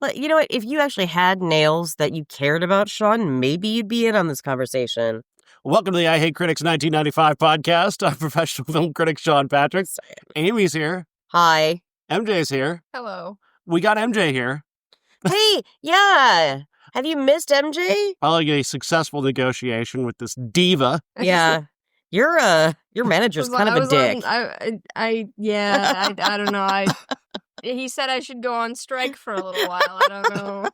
But you know what? If you actually had nails that you cared about, Sean, maybe you'd be in on this conversation. Welcome to the I Hate Critics 1995 podcast. I'm professional film critic Sean Patrick. Amy's here. Hi. MJ's here. Hello. We got MJ here. Hey, yeah. Have you missed MJ? Following a successful negotiation with this diva. Yeah. Your manager's kind of a dick. I don't know. He said I should go on strike for a little while. I don't know.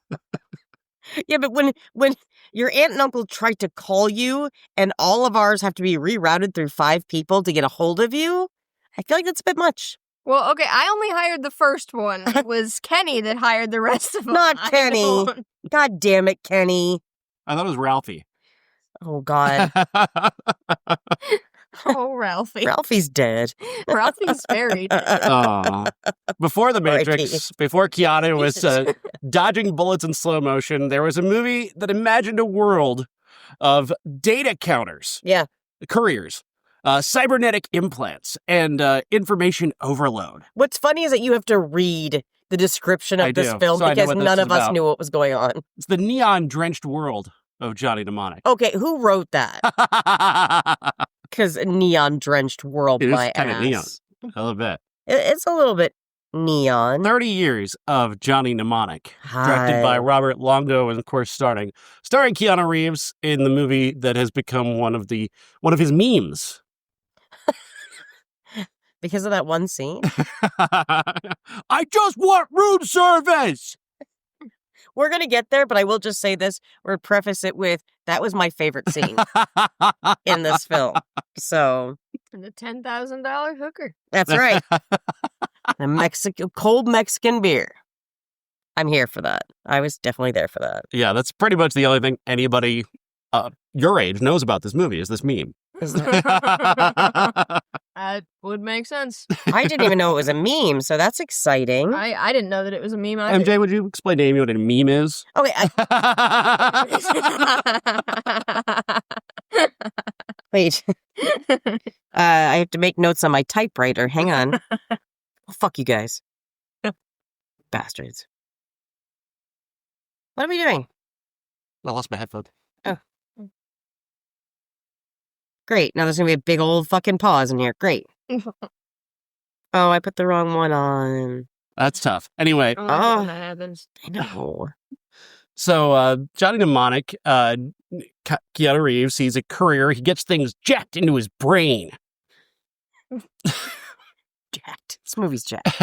Yeah, but when your aunt and uncle tried to call you and all of ours have to be rerouted through 5 people to get a hold of you, I feel like that's a bit much. Well, okay, I only hired the first one. It was Kenny that hired the rest of them. Not Kenny. God damn it, Kenny. I thought it was Ralphie. Oh, God. Oh, Ralphie. Ralphie's dead. Ralphie's buried. Before The Matrix, before Keanu was dodging bullets in slow motion, there was a movie that imagined a world of data counters. Yeah. Couriers. Cybernetic implants and information overload. What's funny is that you have to read the description of this film because none of us knew what was going on. It's the neon-drenched world of Johnny Mnemonic. Okay, who wrote that? Because neon-drenched world, my ass. It's kind of neon. A little bit. It's a little bit neon. 30 years of Johnny Mnemonic. Directed by Robert Longo and, of course, starring Keanu Reeves in the movie that has become one of his memes. Because of that one scene? I just want room service! We're going to get there, but I will just say this. We'll preface it with, that was my favorite scene in this film. So. And the $10,000 hooker. That's right. A cold Mexican beer. I'm here for that. I was definitely there for that. Yeah, that's pretty much the only thing anybody your age knows about this movie is this meme. That would make sense. I didn't even know it was a meme, so that's exciting. I didn't know that it was a meme either. MJ, would you explain to Amy what a meme is? Okay. Wait. I have to make notes on my typewriter. Hang on. Oh, fuck you guys. Bastards. What are we doing? I lost my headphones. Oh. Great. Now there's going to be a big old fucking pause in here. Great. Oh, I put the wrong one on. That's tough. Anyway. Oh, that happens. I know. So, Johnny Mnemonic, Keanu Reeves, he's a courier. He gets things jacked into his brain. Jacked. This movie's jacked.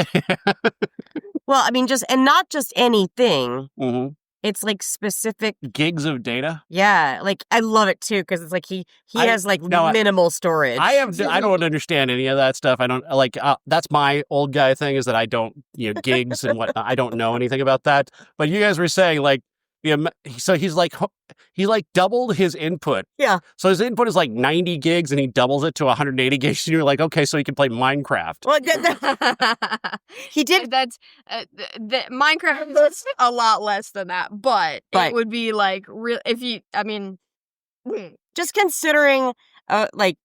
Well, I mean, not just anything. Mm-hmm. It's like specific gigs of data. Yeah, like I love it too because it's like he has like minimal storage. I don't understand any of that stuff. I don't like that's my old guy thing is that I don't gigs and what I don't know anything about that. But you guys were saying like so he doubled his input. Yeah. So his input is like 90 gigs and he doubles it to 180 gigs. And you're like, okay, so he can play Minecraft. Well, he did. That's Minecraft is a lot less than that, but it would be like real if you. I mean, just considering like.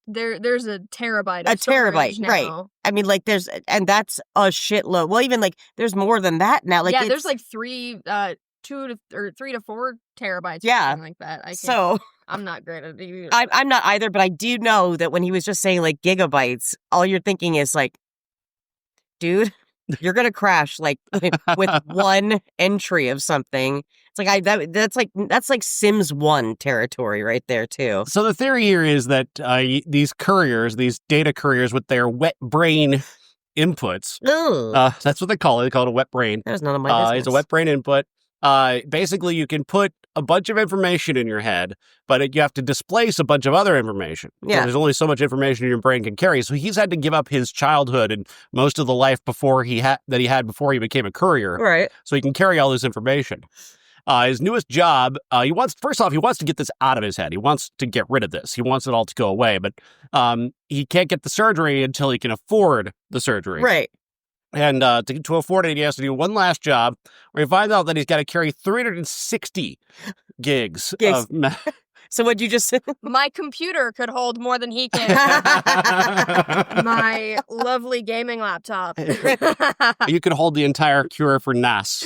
There's a terabyte. A terabyte, now. Right? I mean, like and that's a shitload. Well, even like there's more than that now. Like there's like 3 to 4 terabytes. Yeah, or something like that. I'm not great at it either. I'm not either, but I do know that when he was just saying like gigabytes, all you're thinking is like, dude, you're gonna crash like with one entry of something. It's like that's like Sims 1 territory right there too. So the theory here is that these couriers, these data couriers with their wet brain inputs, that's what they call it. They call it a wet brain. That was none of my business. It's a wet brain input. Basically, you can put a bunch of information in your head, but you have to displace a bunch of other information. Yeah. There's only so much information your brain can carry. So he's had to give up his childhood and most of the life before he had before he became a courier. Right. So he can carry all this information. His newest job, he wants to get this out of his head. He wants to get rid of this. He wants it all to go away, but he can't get the surgery until he can afford the surgery. Right. And to afford it, he has to do one last job where he finds out that he's got to carry 360 gigs. So what'd you just say? My computer could hold more than he can. My lovely gaming laptop. You could hold the entire cure for NAS.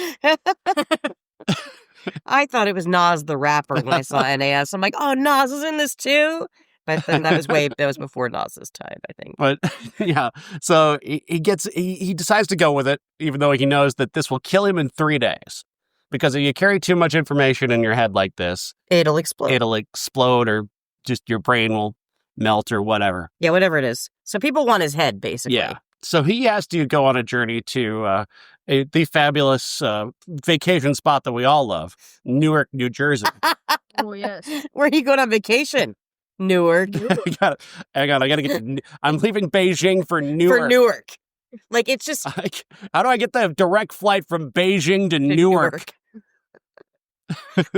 I thought it was Nas the rapper when I saw NAS. I'm like, oh, Nas is in this too? But then that was before Nas's time, I think. But yeah, so he decides to go with it, even though he knows that this will kill him in 3 days. Because if you carry too much information in your head like this, It'll explode. or just your brain will melt or whatever. Yeah, whatever it is. So people want his head, basically. Yeah. So he has to go on a journey to the fabulous vacation spot that we all love, Newark, New Jersey. Oh, yes. Where are you going on vacation? Newark. I gotta get I'm leaving Beijing for Newark. For Newark. Like, it's just... How do I get the direct flight from Beijing to Newark?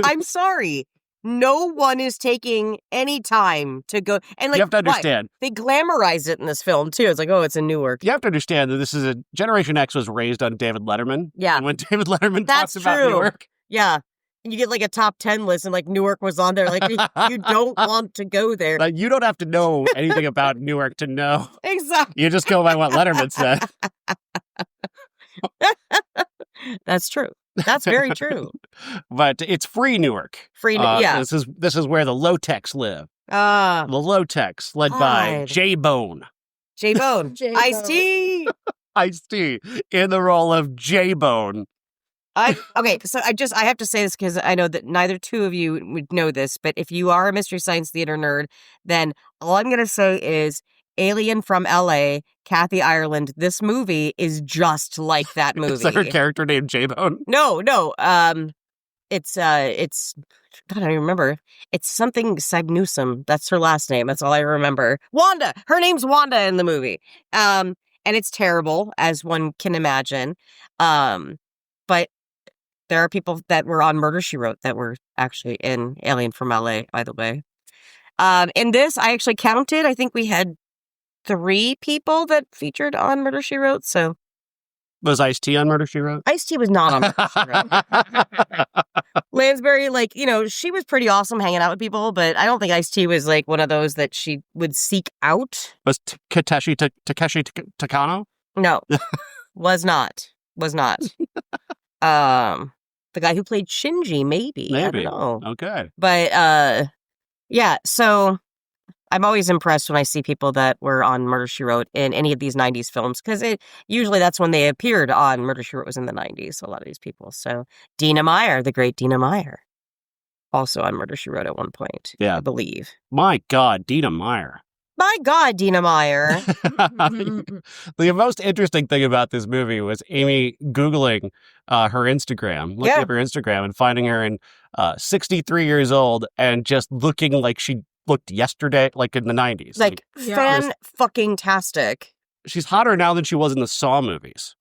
I'm sorry. No one is taking any time to go. And like, you have to understand. They glamorize it in this film, too. It's like, oh, it's in Newark. You have to understand that this is Generation X was raised on David Letterman. Yeah. And when David Letterman That's talks about true. Newark. Yeah. You get like a top 10 list and like Newark was on there. Like, you don't want to go there. Like, you don't have to know anything about Newark to know. Exactly. You just go by what Letterman said. That's true. That's very true. But it's free Newark. Yeah. This is where the low-techs live. The The low-techs, led by J-Bone. J-Bone. Ice-T. Ice-T in the role of J-Bone. Okay, so I have to say this because I know that neither two of you would know this, but if you are a Mystery Science Theater nerd, then all I'm going to say is Alien from L.A., Kathy Ireland, this movie is just like that movie. Is that her character named J-Bone? No. It's God, I don't even remember. It's something Sagnusum. That's her last name. That's all I remember. Wanda. Her name's Wanda in the movie. And it's terrible, as one can imagine. But there are people that were on Murder, She Wrote that were actually in Alien from LA, by the way. In this, I actually counted. I think we had 3 people that featured on Murder, She Wrote, so... Was Ice-T on Murder, She Wrote? Ice-T was not on Murder, She Wrote. Lansbury, like, she was pretty awesome hanging out with people, but I don't think Ice-T was, like, one of those that she would seek out. Was Takeshi Takano? No. Was not. The guy who played Shinji, maybe. I don't know. Okay. But, yeah, so... I'm always impressed when I see people that were on Murder, She Wrote in any of these 90s films, because usually that's when they appeared on Murder, She Wrote was in the 90s, so a lot of these people. So Dina Meyer, the great Dina Meyer, also on Murder, She Wrote at one point, I believe. My God, Dina Meyer. My God, Dina Meyer. The most interesting thing about this movie was Amy Googling her Instagram, looking up her Instagram and finding her in 63 years old and just looking like she looked yesterday, like in the 90s. Like fan-fucking-tastic. She's hotter now than she was in the Saw movies.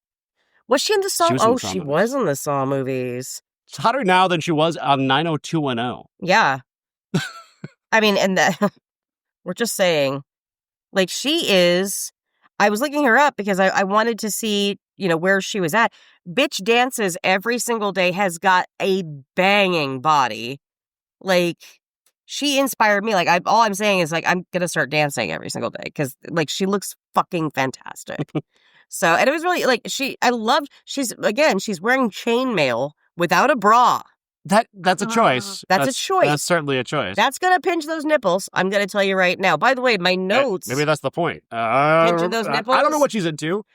Was she in the Saw? She was in the Saw movies. She's hotter now than she was on 90210. Yeah. I mean, and we're just saying, like, she is... I was looking her up because I wanted to see, where she was at. Bitch dances every single day, has got a banging body. Like... She inspired me. Like, all I'm saying is, like, I'm going to start dancing every single day because, like, she looks fucking fantastic. So, and it was really, like, she's wearing chainmail without a bra. That's a choice. That's a choice. That's certainly a choice. That's going to pinch those nipples. I'm going to tell you right now. By the way, my notes. Maybe that's the point. Pinching those nipples. I don't know what she's into.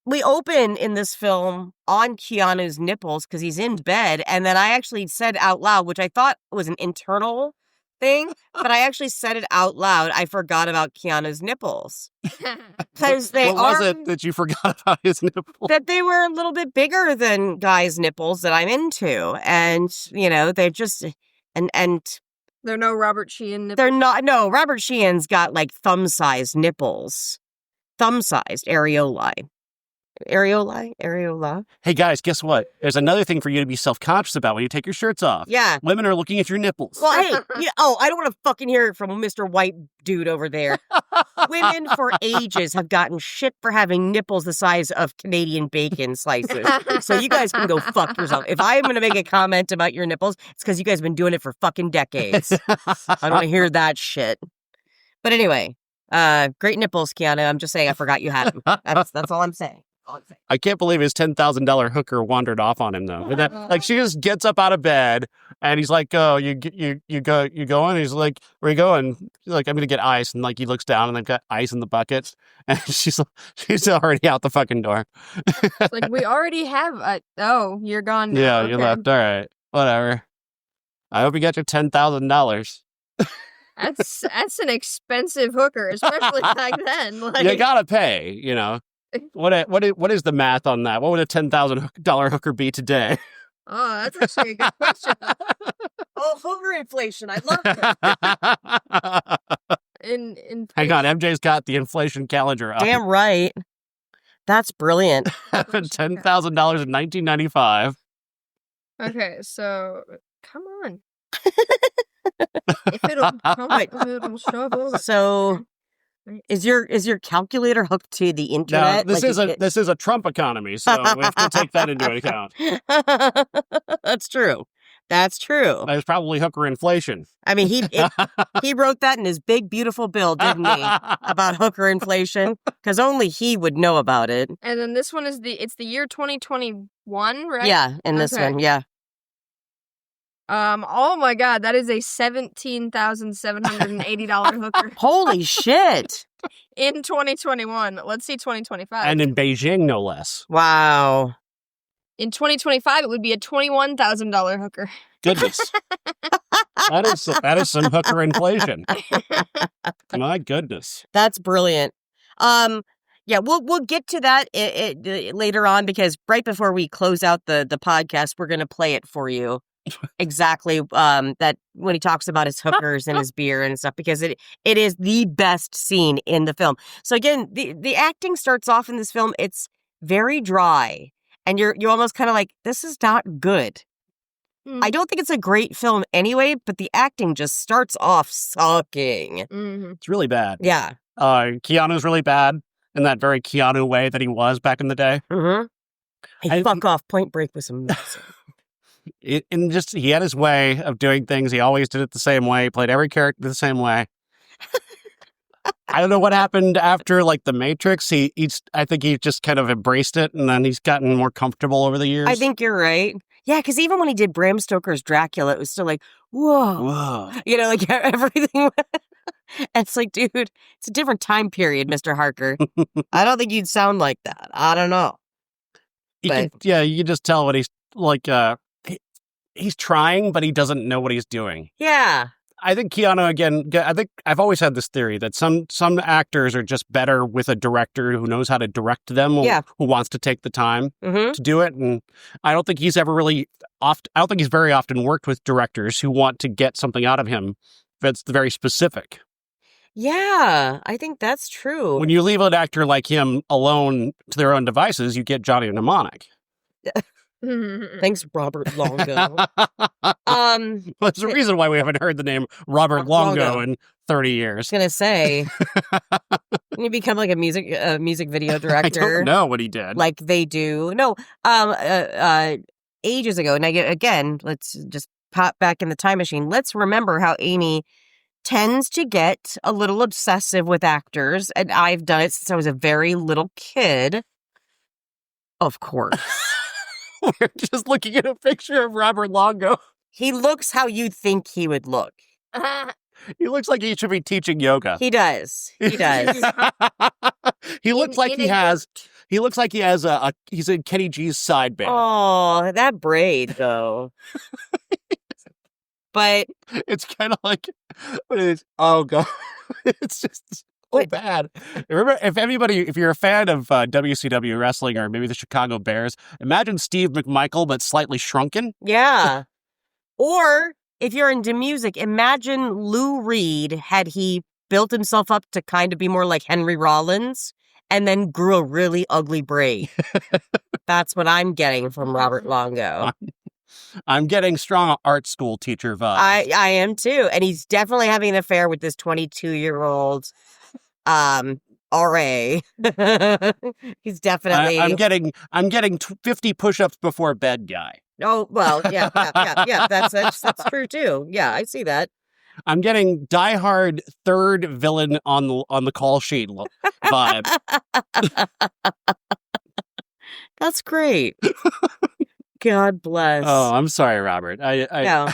We open in this film on Keanu's nipples because he's in bed. And then I actually said out loud, which I thought was an internal thing, but I actually said it out loud. I forgot about Keanu's nipples. Because what was it that you forgot about his nipples? That they were a little bit bigger than guys' nipples that I'm into. And, they're just, and they're no Robert Sheehan nipples. They're not, no, Robert Sheehan's got like thumb-sized nipples. Thumb-sized areoli. Areola. Hey, guys, guess what? There's another thing for you to be self-conscious about when you take your shirts off. Yeah. Women are looking at your nipples. Well, hey, I don't want to fucking hear it from Mr. White dude over there. Women for ages have gotten shit for having nipples the size of Canadian bacon slices. So you guys can go fuck yourself. If I'm going to make a comment about your nipples, it's because you guys have been doing it for fucking decades. I don't want to hear that shit. But anyway, great nipples, Keanu. I'm just saying I forgot you had them. That's all I'm saying. I can't believe his $10,000 hooker wandered off on him though. Like she just gets up out of bed and he's like, "Oh, you going?" He's like, "Where you going?" She's like, "I'm gonna get ice." And like he looks down and they've got ice in the buckets, and she's already out the fucking door. Like we already have. Oh, you're gone now. Yeah, okay. you left. All right, whatever. I hope you got your $10,000. That's an expensive hooker, especially back then. Like, You gotta pay, you know. What is the math on that? What would a $10,000 hooker be today? Oh, that's actually a good question. Oh, hooker inflation. I love it. Hang on, MJ's got the inflation calendar up. Damn right. That's brilliant. $10,000 in 1995. Okay, so come on. If it'll come, it'll show up. So, is your calculator hooked to the internet? No, this is a Trump economy, so we have to take that into account. That's true. That's true. There's probably hooker inflation. I mean, he wrote that in his big, beautiful bill, didn't he? About hooker inflation, because only he would know about it. And then this one is it's the year 2021, right? Yeah, in this one, yeah. Oh my God, that is a $17,780 hooker. Holy shit! In 2021. Let's see 2025. And in Beijing, no less. Wow. In 2025, it would be a $21,000 hooker. Goodness. That is some hooker inflation. My goodness. That's brilliant. Yeah, we'll get to that later on, because right before we close out the podcast, we're going to play it for you. Exactly. That when he talks about his hookers and his beer and stuff, because it is the best scene in the film. So again, the acting starts off in this film. It's very dry, and you're almost kind of like, this is not good. I don't think it's a great film anyway, but the acting just starts off sucking. Mm-hmm. It's really bad. Yeah. Keanu's really bad in that very Keanu way that he was back in the day. Mm-hmm. Hey, fuck off. Point Break was amazing. He had his way of doing things. He always did it the same way. He played every character the same way. I don't know what happened after, like, The Matrix. I think he just kind of embraced it, and then he's gotten more comfortable over the years. I think you're right. Yeah, because even when he did Bram Stoker's Dracula, it was still like, whoa. You know, like everything. It's like, dude, it's a different time period, Mr. Harker. I don't think you'd sound like that. I don't know. You can just tell what he's like. He's trying, but he doesn't know what he's doing. Yeah. I think Keanu, again, I think I've always had this theory that some actors are just better with a director who knows how to direct them, who wants to take the time to do it. And I don't think he's very often worked with directors who want to get something out of him that's very specific. Yeah, I think that's true. When you leave an actor like him alone to their own devices, you get Johnny Mnemonic. Thanks, Robert Longo. There's a reason why we haven't heard the name Robert Longo in 30 years. I was gonna say, didn't he become like a music video director? I don't know what he did. Like they do. No, ages ago. And again, let's just pop back in the time machine. Let's remember how Amy tends to get a little obsessive with actors, and I've done it since I was a very little kid. Of course. We're just looking at a picture of Robert Longo. He looks how you'd think he would look. He looks like he should be teaching yoga. He does. He does. He looks like he has he's in Kenny G's side band. Oh, that braid though. But it's kind of like, oh god, it's just so bad. Remember, if you're a fan of WCW wrestling or maybe the Chicago Bears, imagine Steve McMichael but slightly shrunken. Yeah. Or if you're into music, imagine Lou Reed had he built himself up to kind of be more like Henry Rollins, and then grew a really ugly braid. That's what I'm getting from Robert Longo. I'm getting strong art school teacher vibes. I am too. And he's definitely having an affair with this 22-year-old RA. He's definitely I'm getting 50 push-ups before bed guy. Oh, well, yeah. That's true too. Yeah, I see that. I'm getting diehard third villain on the call sheet vibe. That's great. God bless. Oh, I'm sorry, Robert. I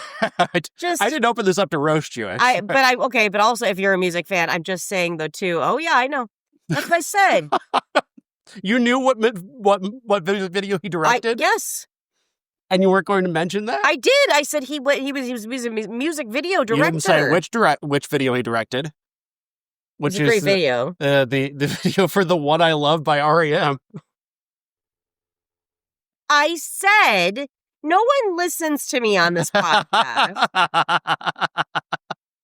didn't open this up to roast you. But also if you're a music fan, I'm just saying though too. Oh yeah, I know. That's what I said. You knew what video he directed? Yes. And you weren't going to mention that? I did. I said he was a music video director. You didn't say which video he directed. Which is a great video. The video for The One I Love by R.E.M. I said no one listens to me on this podcast.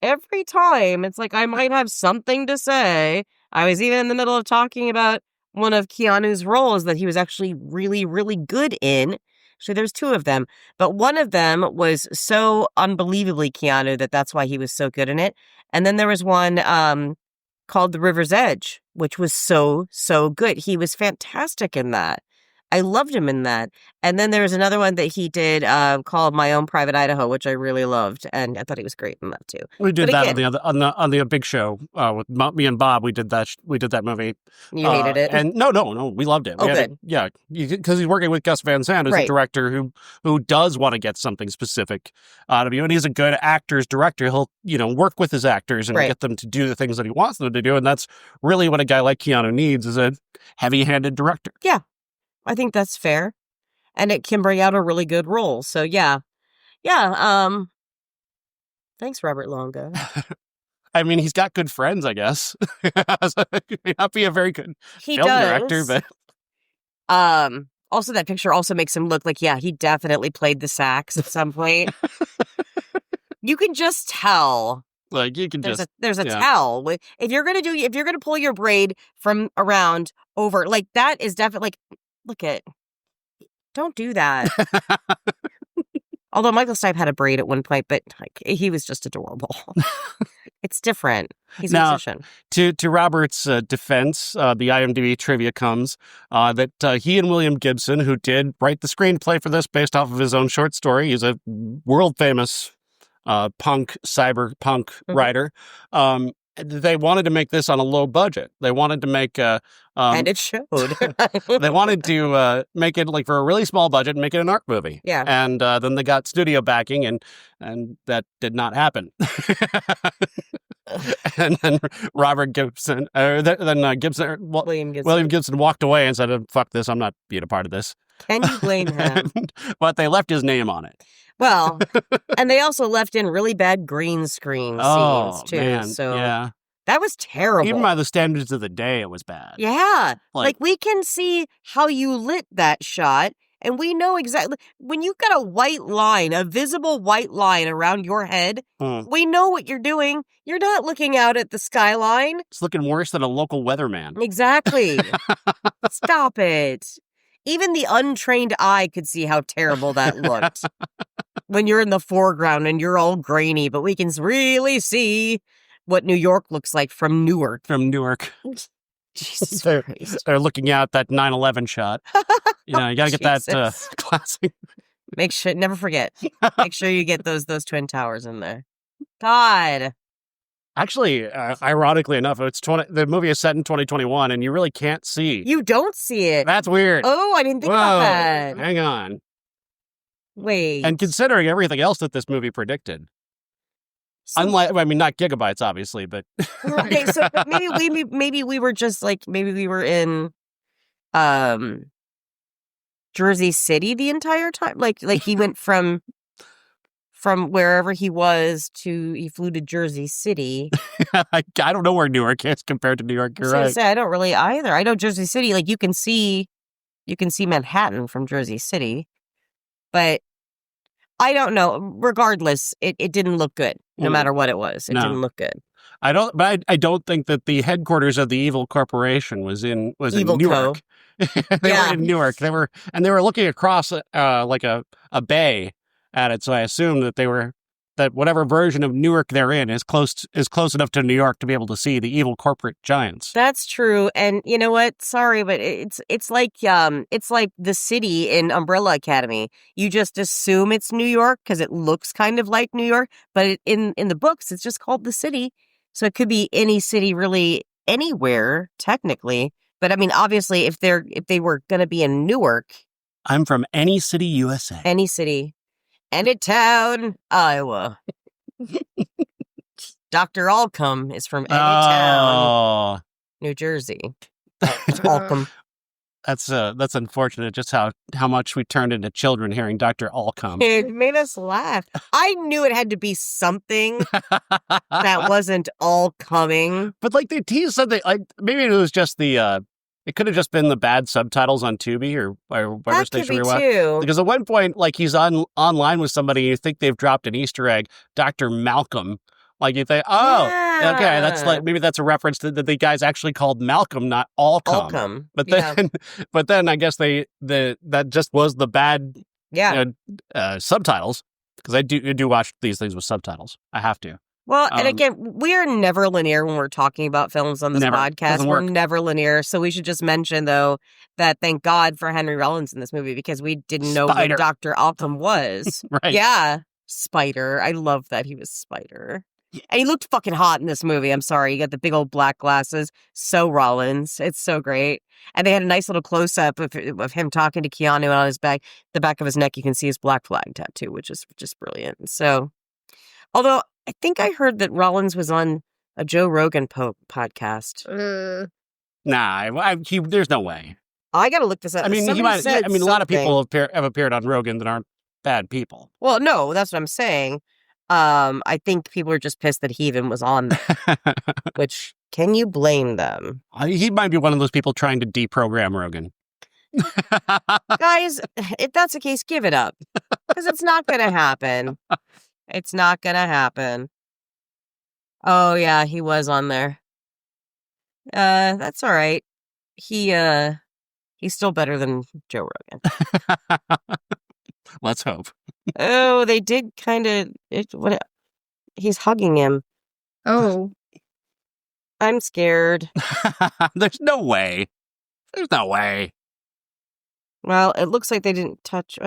Every time it's like I might have something to say. I was even in the middle of talking about one of Keanu's roles that he was actually really, really good in. So there's two of them, but one of them was so unbelievably Keanu that's why he was so good in it. And then there was one called The River's Edge, which was so good. He was fantastic in that. I loved him in that. And then there was another one that he did called My Own Private Idaho, which I really loved, and I thought he was great in that too. We did that on the big show with me and Bob. We did that movie. You hated it? And no, we loved it. Oh, good. Because he's working with Gus Van Sant, who's a director who does want to get something specific out of you, and he's a good actor's director. He'll work with his actors and get them to do the things that he wants them to do, and that's really what a guy like Keanu needs, is a heavy-handed director. Yeah. I think that's fair. And it can bring out a really good role. So yeah. Thanks, Robert Longo. I mean, he's got good friends, I guess. He may not be a very good film director, but also that picture also makes him look like, he definitely played the sax at some point. You can just tell. Like you can there's a tell. If you're gonna pull your braid from around over, like that is definitely like, look at, don't do that. Although Michael Stipe had a braid at one point, but he was just adorable. It's different. He's a musician. To Robert's defense, the IMDb trivia comes that he and William Gibson, who did write the screenplay for this based off of his own short story, he's a world famous cyberpunk writer. They wanted to make this on a low budget. They wanted to make and it showed. They wanted to make it like for a really small budget and make it an art movie. Yeah. And then they got studio backing, and that did not happen. And then William Gibson walked away and said, "Fuck this! I'm not being a part of this." Can you blame him? But they left his name on it. Well, and they also left in really bad green screen scenes too. Man. So yeah. That was terrible. Even by the standards of the day, it was bad. Yeah. Like we can see how you lit that shot, and we know exactly when you've got a white line, a visible white line around your head, we know what you're doing. You're not looking out at the skyline. It's looking worse than a local weatherman. Exactly. Stop it. Even the untrained eye could see how terrible that looked. When you're in the foreground and you're all grainy, but we can really see what New York looks like from Newark. Jesus Christ. They're looking out that 9/11 shot. You got to get that classic. Never forget. Make sure you get those Twin Towers in there. God. Actually, ironically enough, the movie is set in 2021, and you really can't see. You don't see it. That's weird. Oh, I didn't think about that. Hang on. Wait. And considering everything else that this movie predicted, not gigabytes, obviously, but okay. So maybe we were just like maybe we were in Jersey City the entire time. Like he went from wherever he flew to Jersey City. I don't know where Newark is compared to New York. You're right. I don't really either. I know Jersey City, like you can see Manhattan from Jersey City, but I don't know. Regardless, it didn't look good. No matter what it was, it didn't look good. I don't think that the headquarters of the evil corporation was in Evil Newark. They were in Newark. They were looking across like a bay at it. So I assume that whatever version of Newark they're in is close enough to New York to be able to see the evil corporate giants. That's true. And you know what? Sorry, but it's like the city in Umbrella Academy. You just assume it's New York because it looks kind of like New York, but in the books it's just called the city. So it could be any city really anywhere technically. But I mean, obviously if they were going to be in Newark, I'm from any city, USA. Any city. Any town, Iowa. Dr. Alcom is from any town, New Jersey. Alcom. That's unfortunate. Just how much we turned into children hearing Dr. Alcom. It made us laugh. I knew it had to be something that wasn't all coming. But like they teased something, like maybe it was just the. It could have just been the bad subtitles on Tubi or whatever That station could we be were too. at. Because at one point, like he's online with somebody, and you think they've dropped an Easter egg, Dr. Malcolm. Like you think, okay, that's like maybe that's a reference to that the guy's actually called Malcolm, not Alcom. Alcom. But then I guess that just was the bad subtitles, because I do watch these things with subtitles. I have to. Well, and again, we are never linear when we're talking about films on this podcast. We're never linear. So we should just mention, though, that thank God for Henry Rollins in this movie, because we didn't know who Dr. Alcom was. Right. Yeah. Spider. I love that he was Spider. And he looked fucking hot in this movie. I'm sorry. You got the big old black glasses. So Rollins. It's so great. And they had a nice little close-up of him talking to Keanu, and on the back of his neck, you can see his black flag tattoo, which is just brilliant. So, although I think I heard that Rollins was on a Joe Rogan podcast. Nah, there's no way. I got to look this up. I mean, a lot of people have appeared on Rogan that aren't bad people. Well, no, that's what I'm saying. I think people are just pissed that he even was on there. Which, can you blame them? He might be one of those people trying to deprogram Rogan. Guys, if that's the case, give it up. Because it's not going to happen. It's not going to happen. Oh, yeah, he was on there. That's all right. He's still better than Joe Rogan. Let's hope. Oh, they did kind of... He's hugging him. Oh. I'm scared. There's no way. There's no way. Well, it looks like they didn't touch...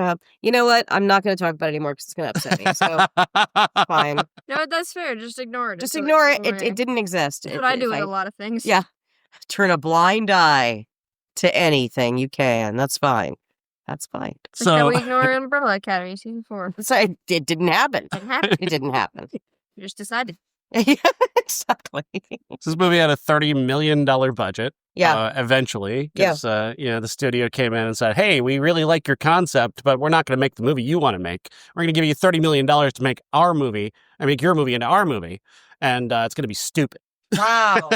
you know what? I'm not going to talk about it anymore because it's going to upset me. So, fine. No, that's fair. Just ignore it. Just ignore it. It didn't exist. That's what I do with a lot of things. Yeah. Turn a blind eye to anything you can. That's fine. That's fine. So we ignore Umbrella Academy season 4. So it didn't happen. It didn't happen. You just decided. Yeah, exactly. This movie had a $30 million budget. Yeah. Eventually, because the studio came in and said, "Hey, we really like your concept, but we're not going to make the movie you want to make. We're going to give you $30 million to make our movie and make your movie into our movie, and it's going to be stupid." Wow.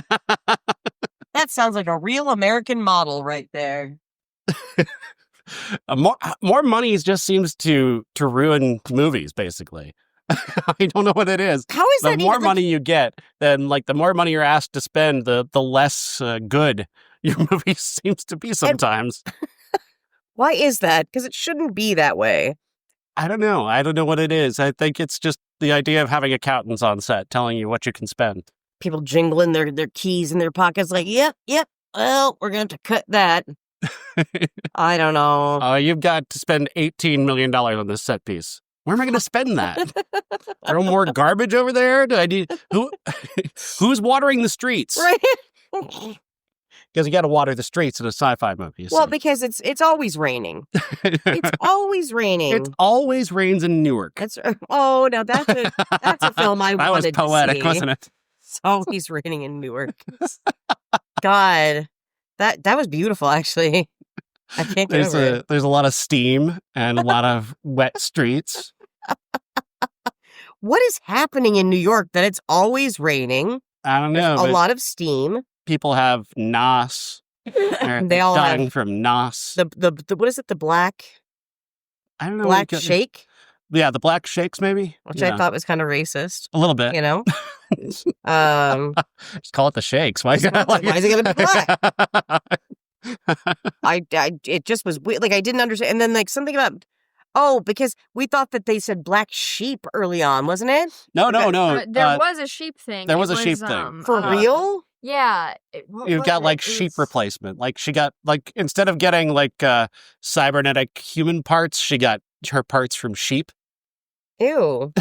That sounds like a real American model right there. More money just seems to ruin movies, basically. I don't know what it is. How is that? The more money you get, then the more money you're asked to spend, the less good your movie seems to be sometimes. Why is that? Because it shouldn't be that way. I don't know. I don't know what it is. I think it's just the idea of having accountants on set telling you what you can spend. People jingling their keys in their pockets like, yep. Well, we're going to have to cut that. I don't know. You've got to spend $18 million on this set piece. Where am I going to spend that? Throw more garbage over there? Do I need who's watering the streets? Right. Because you got to water the streets in a sci-fi movie. Well, because it's always raining. It's always raining. It always rains in Newark. That's a film I wanted to see. That was poetic, wasn't it? It's always raining in Newark. God, that was beautiful, actually. I can't get over it. There's a lot of steam and a lot of wet streets. What is happening in New York that it's always raining? I don't know. There's a lot of steam. People have NOS. They all dying have from NOS. The what is it? The black. I don't know. Black shake. the black shakes maybe, which I thought was kind of racist. A little bit, you know. Just call it the shakes. Why is it gonna be black? It just was weird. Like I didn't understand. And then like something about because we thought that they said black sheep early on, wasn't it? No. There was a sheep thing. There was a sheep thing. For real? Yeah. You got like sheep replacement. Like she got like instead of getting like cybernetic human parts, she got her parts from sheep. Ew.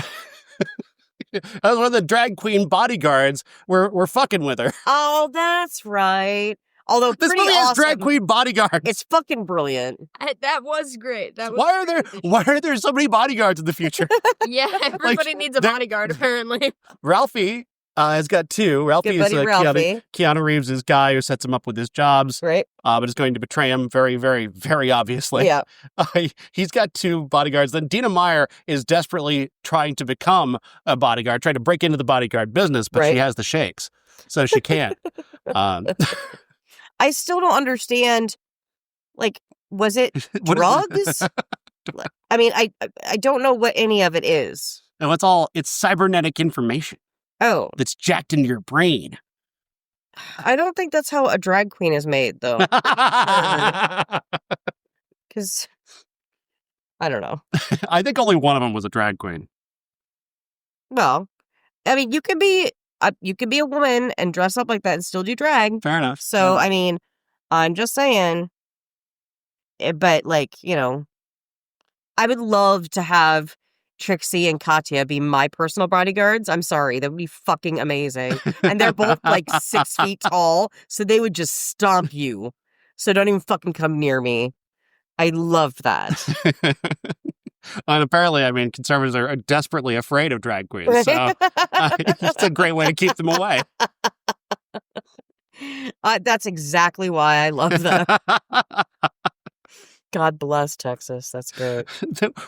That was one of the drag queen bodyguards were fucking with her. Oh, that's right. Although this movie has drag queen bodyguards. It's fucking brilliant. That was great. Why are there so many bodyguards in the future? Yeah, everybody needs a bodyguard apparently. Ralphie has got two. Ralphie is Keanu Reeves' guy who sets him up with his jobs, right? But is going to betray him very, very, very obviously. Yeah. He's got two bodyguards. Then Dina Meyer is desperately trying to become a bodyguard, trying to break into the bodyguard business, but she has the shakes, so she can't. I still don't understand. Like, was it drugs? I mean, I don't know what any of it is. No, it's cybernetic information. Oh. That's jacked into your brain. I don't think that's how a drag queen is made, though. Because, I don't know. I think only one of them was a drag queen. Well, I mean, you can be a woman and dress up like that and still do drag. Fair enough. So, I mean, I'm just saying, but like, you know, I would love to have Trixie and Katya be my personal bodyguards. I'm sorry, that would be fucking amazing. And they're both like 6 feet tall, so they would just stomp you. So don't even fucking come near me. I love that. And apparently, I mean, conservatives are desperately afraid of drag queens. So it's a great way to keep them away. That's exactly why I love them. God bless Texas. That's great.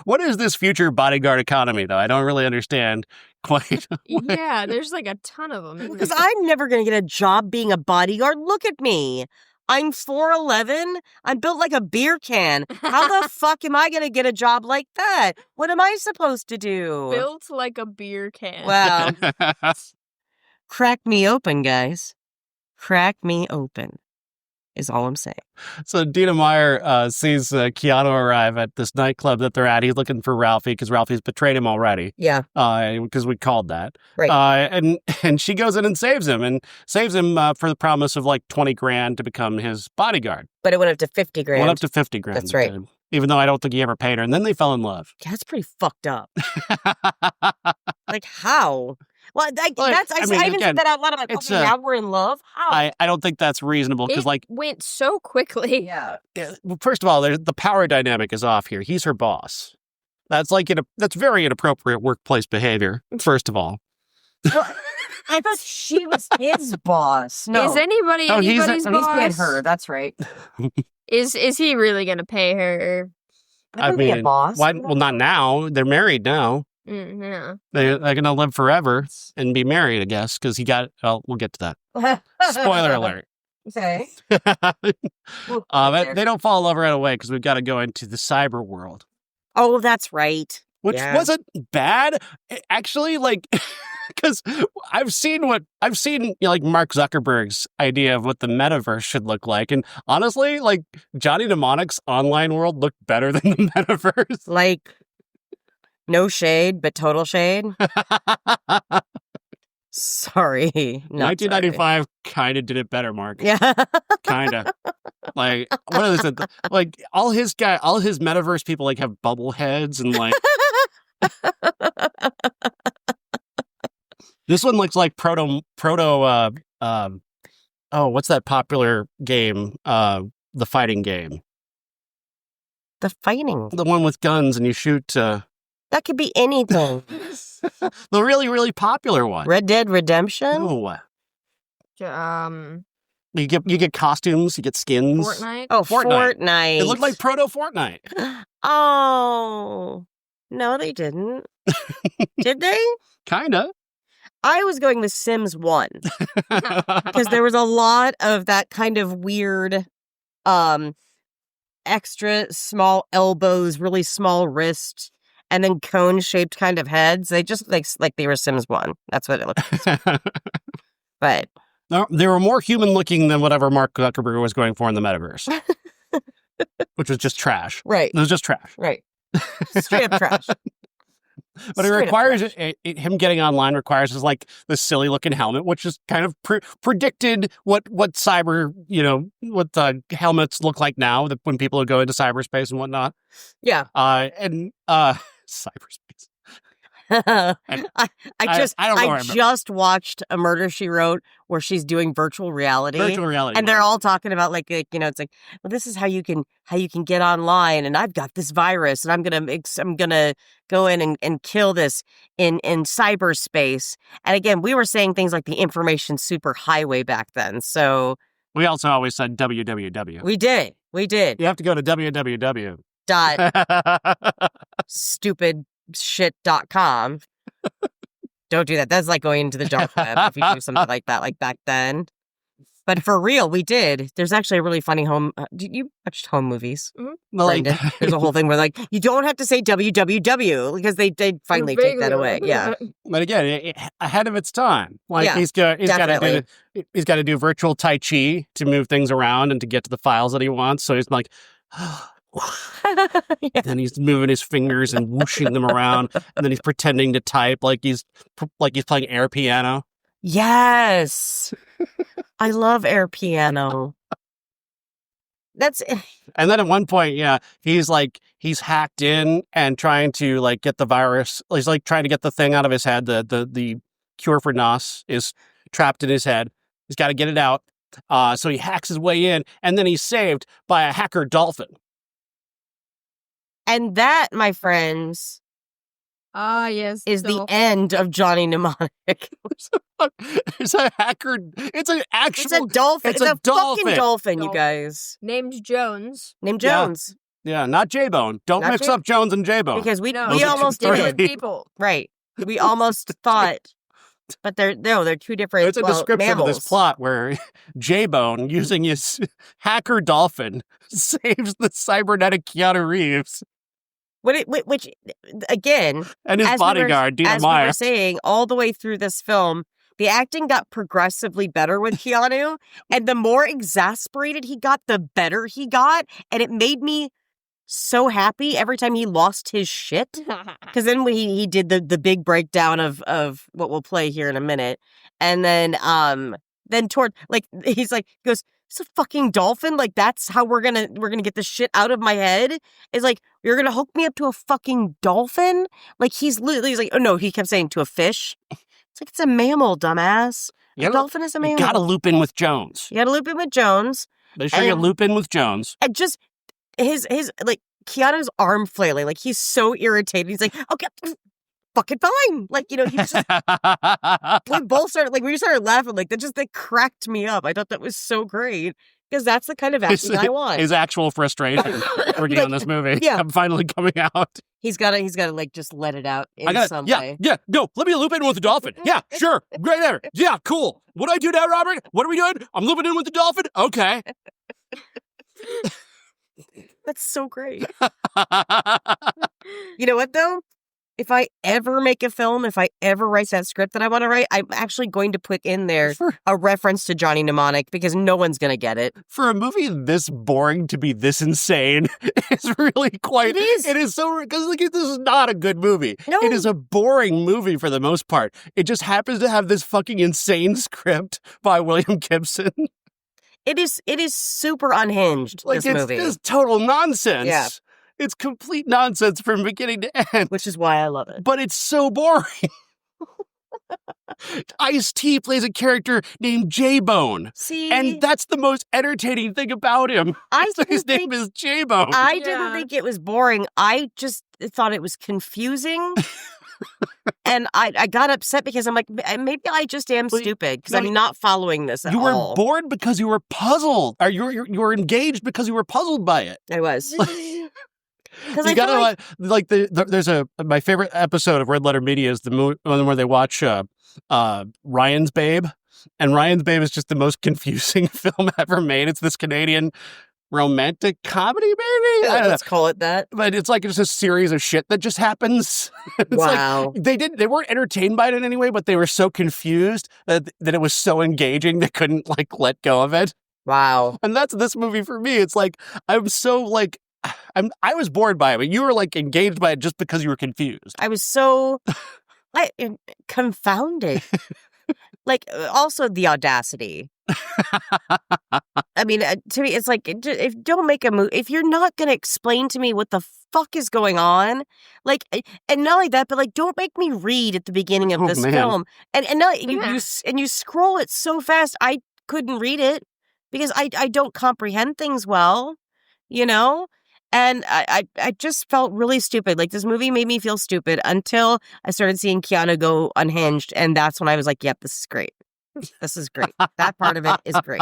What is this future bodyguard economy, though? I don't really understand quite. Yeah, there's like a ton of them. Because I'm never going to get a job being a bodyguard. Look at me. I'm 4'11". I'm built like a beer can. How the fuck am I going to get a job like that? What am I supposed to do? Built like a beer can. Wow. Crack me open, guys. Crack me open is all I'm saying. So Dina Meyer sees Keanu arrive at this nightclub that they're at. He's looking for Ralphie because Ralphie's betrayed him already. Yeah. Because we called that. Right. And she goes in and saves him for the promise of like 20 grand to become his bodyguard. But it went up to 50 grand. Went up to 50 grand. That's right. Even though I don't think he ever paid her. And then they fell in love. Yeah, that's pretty fucked up. Like, how? Well, I even said that out loud. I'm like, okay, now we're in love? How? I don't think that's reasonable because, like, went so quickly. Yeah. Well, first of all, the power dynamic is off here. He's her boss. That's that's very inappropriate workplace behavior. First of all. Well, I thought she was his boss. No. Is anybody anybody's boss? He's paying her. That's right. Is he really going to pay her? I mean, be a boss. Why? Well, not now. They're married now. Yeah. They're going to live forever and be married, I guess, because he got. Well, we'll get to that. Spoiler alert. Okay. They don't fall in love right away because we've got to go into the cyber world. Oh, that's right. Which wasn't bad, actually. Like, because I've seen like Mark Zuckerberg's idea of what the metaverse should look like, and honestly, like Johnny Mnemonic's online world looked better than the metaverse. Like, no shade, but total shade. Sorry. 1995 kind of did it better, Mark. Yeah. Kind of. Like, what is it? Like, all his metaverse people, like, have bubble heads and, like... This one looks like proto, what's that popular game? The fighting game. The fighting? The one with guns and you shoot... That could be anything. The really, really popular one. Red Dead Redemption? No. You get costumes, you get skins. Fortnite? Oh, Fortnite. It looked like proto Fortnite. Oh. No, they didn't. Did they? Kinda. I was going with Sims 1. Because there was a lot of that kind of weird, extra small elbows, really small wrists, and then cone-shaped kind of heads. They just like they were Sims 1. That's what it looked like. But no, they were more human-looking than whatever Mark Zuckerberg was going for in the metaverse, which was just trash. Right. It was just trash. Right. Straight up trash. But it requires him getting online requires is like the silly looking helmet, which is kind of predicted what cyber, what the helmets look like now that when people go into cyberspace and whatnot. Yeah. Cyberspace. I just watched A Murder, She Wrote, where she's doing virtual reality. And they're all talking about like it's like, well, this is how you can get online, and I've got this virus, and I'm gonna go in and kill this in cyberspace. And again, we were saying things like the information superhighway back then. So we also always said www. We did. You have to go to www. stupidshit.com. Don't do that. That's like going into the dark web if you do something like that, like back then. But for real, we did. There's actually a really funny home. Did you watch home movies? Mm-hmm. There's a whole thing where like you don't have to say www because they finally take that away. Yeah. But again, ahead of its time. Like he's got to do virtual Tai Chi to move things around and to get to the files that he wants. So he's like. Yeah. Then he's moving his fingers and whooshing them around, and then he's pretending to type like he's playing air piano. Yes, I love air piano. And then at one point, he's hacked in and trying to like get the virus. He's like trying to get the thing out of his head. The cure for NOS is trapped in his head. He's got to get it out. So he hacks his way in, and then he's saved by a hacker dolphin. And that, my friends, yes, is the end of Johnny Mnemonic. It's a hacker. It's an actual. It's a dolphin. It's a dolphin. Fucking dolphin, you guys. Named Jones. Yeah, not J-Bone. Don't mix up Jones and J-Bone. Because we almost did. People. Right. We almost thought. But they're two different. It's a description mammals. of this plot where J-Bone, using his hacker dolphin, saves the cybernetic Keanu Reeves. Which again, and his bodyguard, Dina Meyer. We were saying all the way through this film, the acting got progressively better with Keanu, and the more exasperated he got, the better he got, and it made me so happy every time he lost his shit. Because then when he did the big breakdown of what we'll play here in a minute, and then toward like he goes, it's a fucking dolphin. Like that's how we're gonna get this shit out of my head. It's like you're gonna hook me up to a fucking dolphin. Like he's like, oh no, he kept saying to a fish. It's like it's a mammal, dumbass. A dolphin is a mammal. You gotta loop in with Jones. You They show you loop in with Jones. And just his like Keanu's arm flailing, like he's so irritated. He's like, okay, fucking fine. Like, he just we both started laughing, like that cracked me up. I thought that was so great. Because that's the kind of acting I want. His actual frustration working on this movie. Yeah. I'm finally coming out. He's gotta like just let it out in some way. Yeah, no, let me loop in with the dolphin. Yeah, sure. Great there. Yeah, cool. What do I do now, Robert? What are we doing? I'm looping in with the dolphin? Okay. That's so great. You know what, though? If I ever make a film, if I ever write that script that I want to write, I'm actually going to put in there a reference to Johnny Mnemonic because no one's going to get it. For a movie this boring to be this insane, it's really quite... It is. It is so... Because this is not a good movie. No. It is a boring movie for the most part. It just happens to have this fucking insane script by William Gibson. It is super unhinged, this movie. It's total nonsense. Yeah. It's complete nonsense from beginning to end. Which is why I love it. But it's so boring. Ice-T plays a character named J-Bone. See? And that's the most entertaining thing about him. His name is J-Bone. I didn't think it was boring. I just thought it was confusing. And I got upset because I'm like, maybe I just am stupid because I'm not following this at all. You were bored because you were puzzled. Or you were engaged because you were puzzled by it. I was. You gotta there's my favorite episode of Red Letter Media is the one where they watch Ryan's Babe, and Ryan's Babe is just the most confusing film ever made. It's this Canadian romantic comedy, maybe? I don't know. Let's call it that. But it's like it's a series of shit that just happens. It's Wow. like they weren't entertained by it in any way, but they were so confused that it was so engaging they couldn't like let go of it. Wow. And that's this movie for me. It's like I'm so like I was bored by it, but you were like engaged by it just because you were confused. I was so confounded. Like, also the audacity. I mean, to me, it's like, if don't make a movie, if you're not going to explain to me what the fuck is going on, like, and not only that, but like, don't make me read at the beginning of this film. And not, you scroll it so fast, I couldn't read it because I don't comprehend things well, you know? And I just felt really stupid. Like, this movie made me feel stupid until I started seeing Keanu go unhinged. And that's when I was like, yep, this is great. This is great. That part of it is great.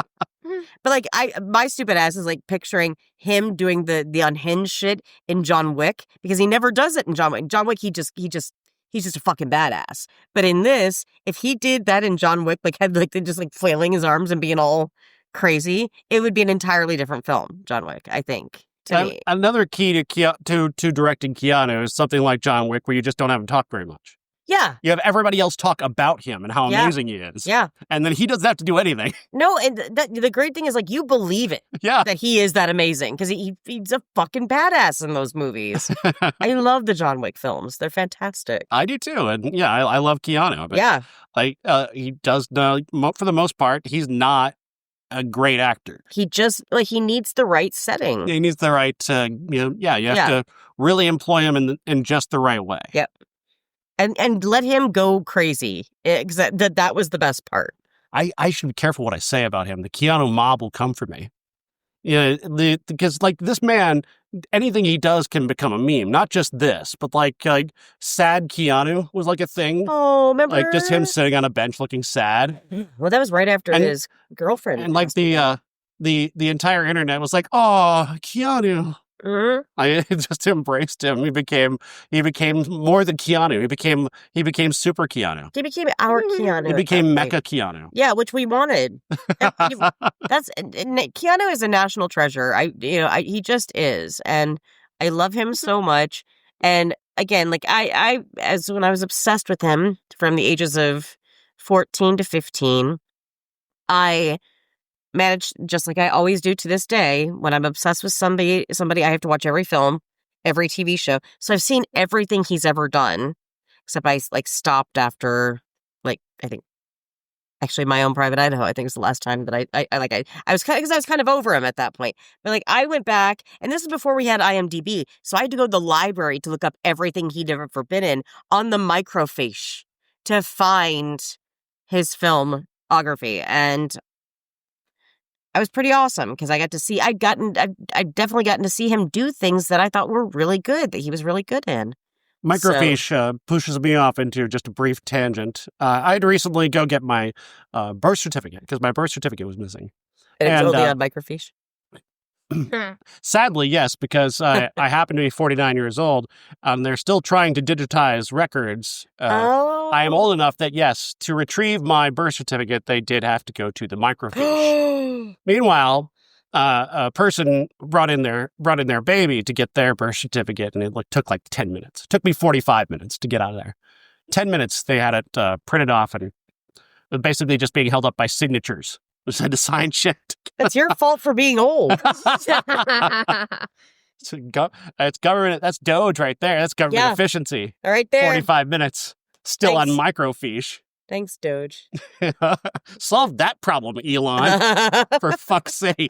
But like, my stupid ass is like picturing him doing the unhinged shit in John Wick, because he never does it in John Wick. John Wick, he's just a fucking badass. But in this, if he did that in John Wick, like had like just like flailing his arms and being all crazy, it would be an entirely different film. John Wick, I think. To me. Another key to directing Keanu is something like John Wick, where you just don't have him talk very much. Yeah. You have everybody else talk about him and how amazing he is. Yeah. And then he doesn't have to do anything. No, and the great thing is, like, you believe it. Yeah. That he is that amazing, because he's a fucking badass in those movies. I love the John Wick films. They're fantastic. I do too. And yeah, I love Keanu. But yeah. Like, he does, for the most part, he's not a great actor. He just, like, he needs the right setting. He needs the right, you have to really employ him in just the right way. Yep. And let him go crazy. That was the best part. I should be careful what I say about him. The Keanu mob will come for me. Yeah, because like this man, anything he does can become a meme. Not just this, but like sad Keanu was like a thing. Oh, remember? Like just him sitting on a bench looking sad. Well, that was right after his girlfriend. And like the entire internet was like, oh, Keanu. Mm-hmm. I just embraced him. He became more than Keanu. He became super Keanu. He became our Keanu. He became Mecha Keanu. Yeah, which we wanted. Keanu is a national treasure. He just is, and I love him so much. And again, like when I was obsessed with him from the ages of 14 to 15, I managed, just like I always do to this day, when I'm obsessed with somebody, I have to watch every film, every TV show. So I've seen everything he's ever done, except I like stopped after, like, I think, actually My Own Private Idaho, I think is the last time that I was kind of over him at that point. But like, I went back, and this is before we had IMDb, so I had to go to the library to look up everything he'd ever been in on the microfiche to find his filmography. And I was pretty awesome, because I got to see, I'd definitely gotten to see him do things that I thought were really good, that he was really good in. Microfiche pushes me off into just a brief tangent. I had to recently go get my birth certificate, because my birth certificate was missing. And it's only on microfiche? Sadly, yes, because I happen to be 49 years old, and they're still trying to digitize records. I am old enough that, yes, to retrieve my birth certificate, they did have to go to the microfiche. Meanwhile, a person brought in their baby to get their birth certificate, and it took like 10 minutes. It took me 45 minutes to get out of there. 10 minutes, they had it printed off, and it was basically just being held up by signatures. Just had to sign shit. It's your fault for being old. It's government. That's Doge right there. That's government efficiency. All right there. 45 minutes. Still on microfiche. Thanks, Doge. Solve that problem, Elon. For fuck's sake.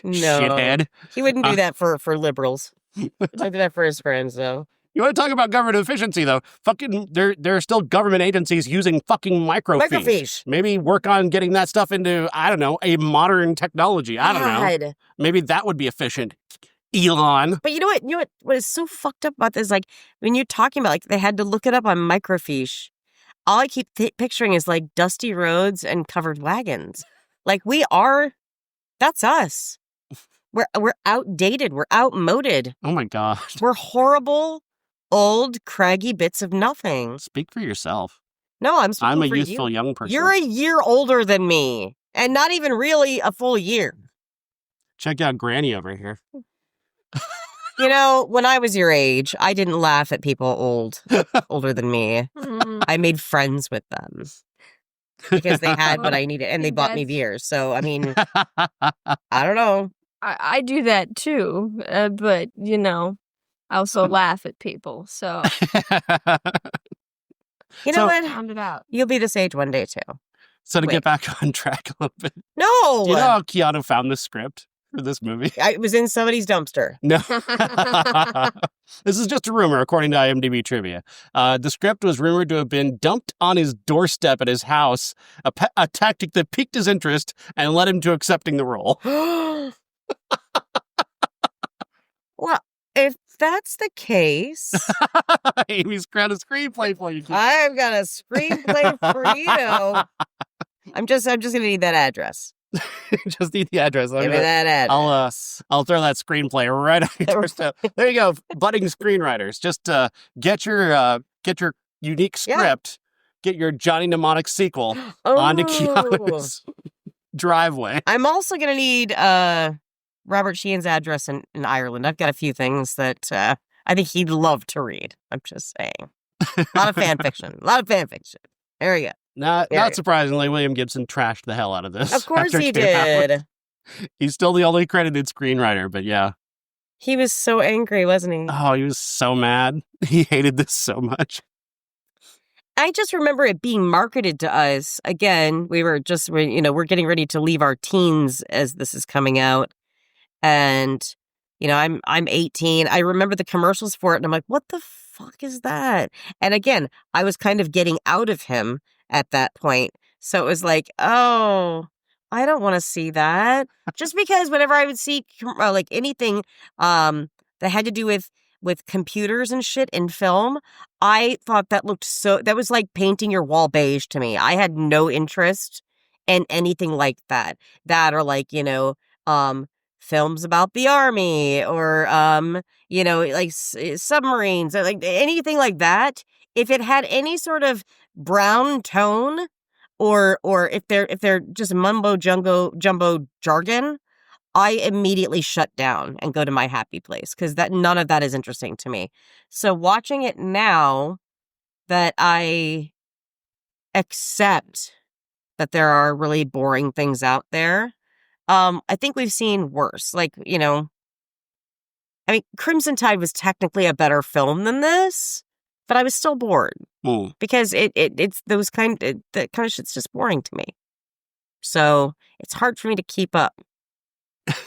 No. Shithead. He wouldn't do that for liberals. He'd do that for his friends, though. You want to talk about government efficiency, though? Fucking, there are still government agencies using fucking microfiche. Maybe work on getting that stuff into, I don't know, a modern technology. I don't know. Maybe that would be efficient. Elon. But you know what is so fucked up about this? Like, when you're talking about, like, they had to look it up on microfiche. All I keep picturing is, like, dusty roads and covered wagons. Like, that's us. We're outdated. We're outmoded. Oh, my God. We're horrible, old, craggy bits of nothing. Speak for yourself. No, I'm speaking I'm a for youthful you. young person. You're a year older than me. And not even really a full year. Check out Granny over here. You know, when I was your age, I didn't laugh at people older than me. I made friends with them because they had what I needed and they bought me beers. So, I mean, I don't know. I do that too, but, you know, I also laugh at people, so. You know what? Round it out. You'll be this age one day, too. So to get back on track a little bit. No! Do you know how Keanu found this script for this movie? It was in somebody's dumpster. No. This is just a rumor, according to IMDb trivia. The script was rumored to have been dumped on his doorstep at his house, a tactic that piqued his interest and led him to accepting the role. Well, if that's the case... Amy's got a screenplay for you. I've got a screenplay for you. I'm just going to need that address. Just need the address. Give me that address. I'll throw that screenplay right on your doorstep. There you go, budding screenwriters. Just get your unique script, get your Johnny Mnemonic sequel onto Keanu's driveway. I'm also going to need Robert Sheehan's address in Ireland. I've got a few things that I think he'd love to read. I'm just saying. A lot of fan fiction. There you go. Not surprisingly, William Gibson trashed the hell out of this. Of course he did. He's still the only credited screenwriter, but yeah. He was so angry, wasn't he? Oh, he was so mad. He hated this so much. I just remember it being marketed to us. Again, we're getting ready to leave our teens as this is coming out. And, you know, I'm 18. I remember the commercials for it, and I'm like, what the fuck is that? And again, I was kind of getting out of him at that point. So it was like, oh, I don't want to see that. Just because whenever I would see like anything that had to do with computers and shit in film, I thought that was like painting your wall beige to me. I had no interest in anything like that. That or like, you know, films about the army or, you know, like submarines or like anything like that. If it had any sort of brown tone or if they're just mumbo jumbo jargon, I immediately shut down and go to my happy place because none of that is interesting to me. So watching it now that I accept that there are really boring things out there, I think we've seen worse. Like, you know, I mean, Crimson Tide was technically a better film than this, but I was still bored because it's that kind of shit's just boring to me. So it's hard for me to keep up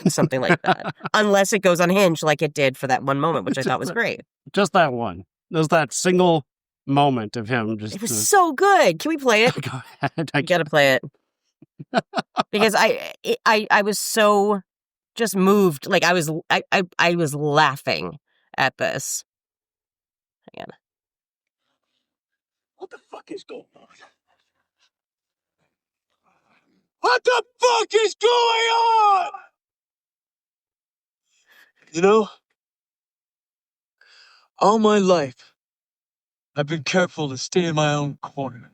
with something like that unless it goes unhinged like it did for that one moment, which I thought was great. Just that one. There's that single moment of him. It was so good. Can we play it? Go ahead. I gotta play it because I was so just moved. Like I was laughing at this. Hang on. What the fuck is going on? What the fuck is going on? You know, all my life, I've been careful to stay in my own corner.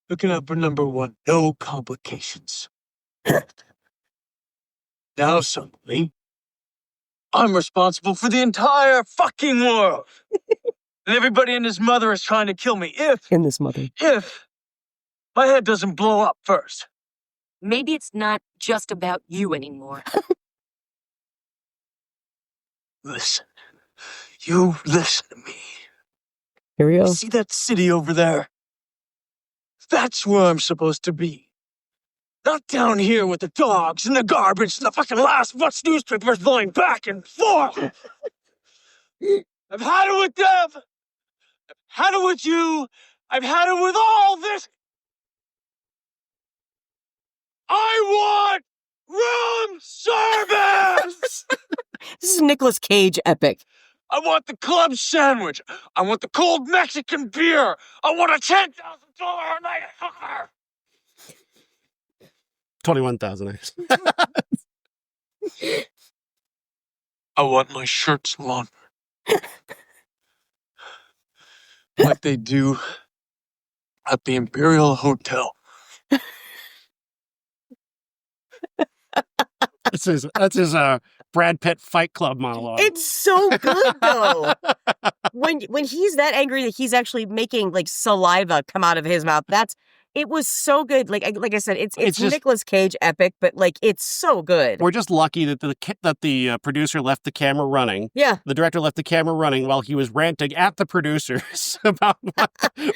Looking out for number one, no complications. Now suddenly, I'm responsible for the entire fucking world. And everybody and his mother is trying to kill me if my head doesn't blow up first. Maybe it's not just about you anymore. Listen. You listen to me. Here we go. See that city over there? That's where I'm supposed to be. Not down here with the dogs and the garbage and the fucking Last of Us newspapers blowing back and forth. I've had it with them. I've had it with you. I've had it with all this. I want room service! This is Nicolas Cage epic. I want the club sandwich. I want the cold Mexican beer. I want a $10,000 a night hooker. 21,000. I want my shirts laundered. Like they do at the Imperial Hotel. That's his Brad Pitt Fight Club monologue. It's so good though. When he's that angry that he's actually making like saliva come out of his mouth. It was so good. Like I said, it's just Nicolas Cage epic, but like it's so good. We're just lucky that the producer left the camera running. Yeah. The director left the camera running while he was ranting at the producers about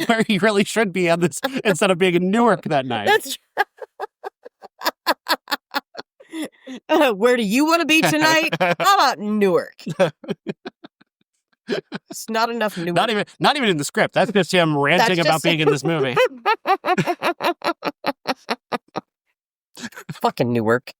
where he really should be on this instead of being in Newark that night. That's where do you want to be tonight? How about Newark? It's not enough Newark. Not even in the script. That's just him ranting about being in this movie. Fucking Newark.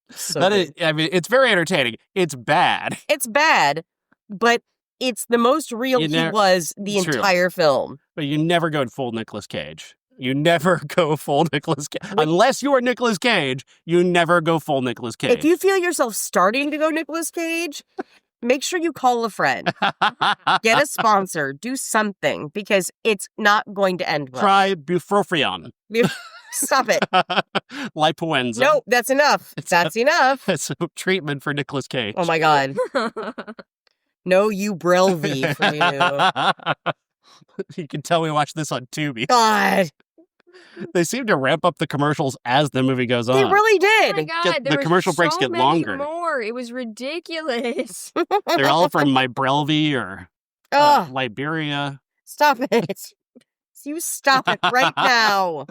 So I mean, it's very entertaining. It's bad. It's bad, but it's the most real he was the entire film. But you never go full Nicolas Cage. You never go full Nicolas Cage. Unless you are Nicolas Cage, you never go full Nicolas Cage. If you feel yourself starting to go Nicolas Cage, make sure you call a friend. Get a sponsor. Do something, because it's not going to end well. Try bupropion. Stop it. Lipoenza. No, that's enough. That's enough. It's a treatment for Nicolas Cage. Oh my God. No, you Brelvy for you. You can tell we watched this on Tubi. God. They seem to ramp up the commercials as the movie goes on. They really Oh my did. God, The commercial breaks get longer. More. It was ridiculous. They're all from My Brelvy or Ugh. Liberia. Stop it. You stop it right now.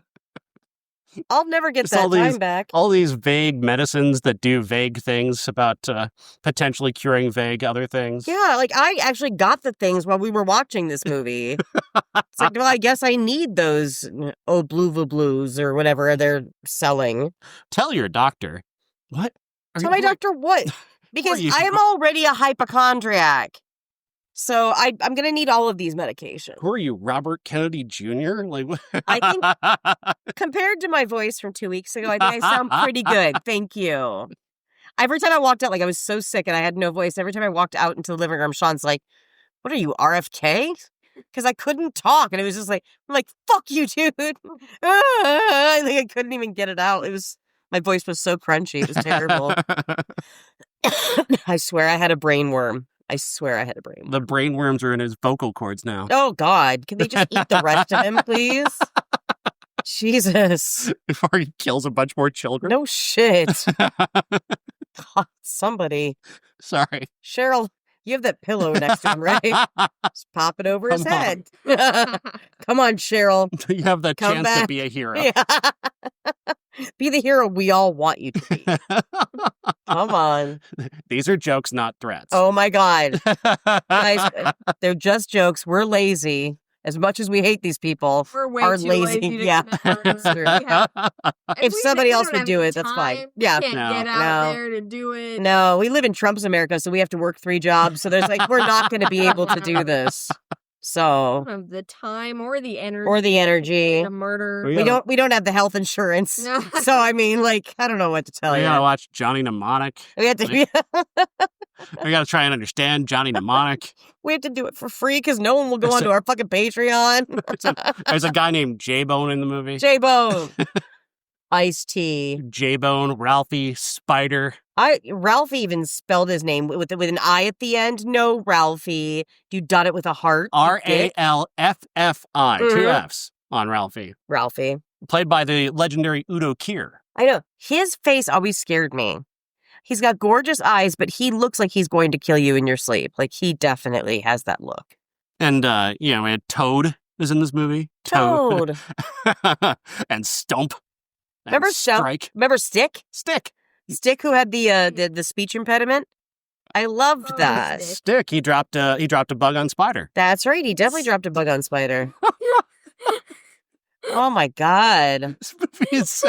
I'll never get that time back. All these vague medicines that do vague things about potentially curing vague other things. Yeah, like I actually got the things while we were watching this movie. It's like, well, I guess I need those blues or whatever they're selling. Tell your doctor. What? Tell my doctor what? Because I am already a hypochondriac. So I'm going to need all of these medications. Who are you, Robert Kennedy Jr.? Like, I think compared to my voice from 2 weeks ago, I think I sound pretty good. Thank you. Every time I walked out, like I was so sick and I had no voice. Every time I walked out into the living room, Sean's like, "What are you, RFK?" Because I couldn't talk, and it was just like, I'm like, "Fuck you, dude!" I think I couldn't even get it out. My voice was so crunchy. It was terrible. I swear I had a brain worm. The brainworms are in his vocal cords now. Oh, God. Can they just eat the rest of him, please? Jesus. Before he kills a bunch more children? No shit. God, somebody. Sorry. Cheryl, you have that pillow next to him, right? Just pop it over his head. Come on, Cheryl. You have the Come chance back. to be a hero. Yeah. Be the hero we all want you to be. Come on. These are jokes, not threats. Oh, my God. Guys, they're just jokes. We're lazy. As much as we hate these people, We're way are too lazy. lazy to Yeah. commit murder. If somebody else would have do the it, that's fine. time. Yeah. We can't get out there to do it. No, we live in Trump's America, so we have to work 3 jobs. So there's like, we're not going to be able to do this. So. Of the time or the energy. Or the energy. To murder. We don't have the health insurance. No. So, I mean, like, I don't know what to tell We you. gotta watch Johnny Mnemonic. We have to, We gotta try and understand Johnny Mnemonic. we have to do it for free because no one will go onto our fucking Patreon. There's a guy named J-Bone in the movie. J-Bone. Ice-T. J-Bone, Ralphie, Spider. Ralphie even spelled his name with an I at the end. No, Ralphie. You done it with a heart. R-A-L-F-F-I. 2 Fs on Ralphie. Ralphie. Played by the legendary Udo Kier. I know. His face always scared me. He's got gorgeous eyes, but he looks like he's going to kill you in your sleep. Like, he definitely has that look. And, we had Toad is in this movie. Toad. And Stump. And Remember Strike. Remember Stick? Stick. Stick, who had the speech impediment? I loved that. Stick. He dropped a bug on Spider. That's right. He definitely dropped a bug on Spider. Oh, my God. This movie is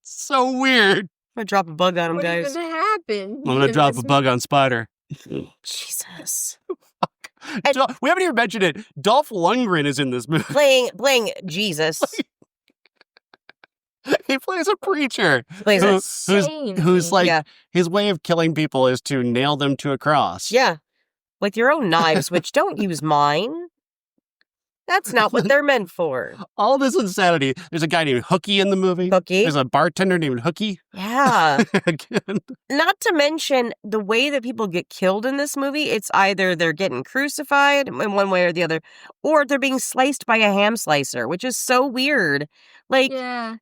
so weird. I'm going to drop a bug on him, What guys. even happened? I'm gonna drop a bug on Spider. Jesus. We haven't even mentioned it. Dolph Lundgren is in this movie. Playing Jesus. He plays a preacher. Who's like, his way of killing people is to nail them to a cross. Yeah. With your own knives, which don't use mine. That's not what they're meant for. All this insanity. There's a guy named Hookie in the movie. Hookie? There's a bartender named Hookie. Yeah. Again. Not to mention the way that people get killed in this movie. It's either they're getting crucified in one way or the other, or they're being sliced by a ham slicer, which is so weird. Like,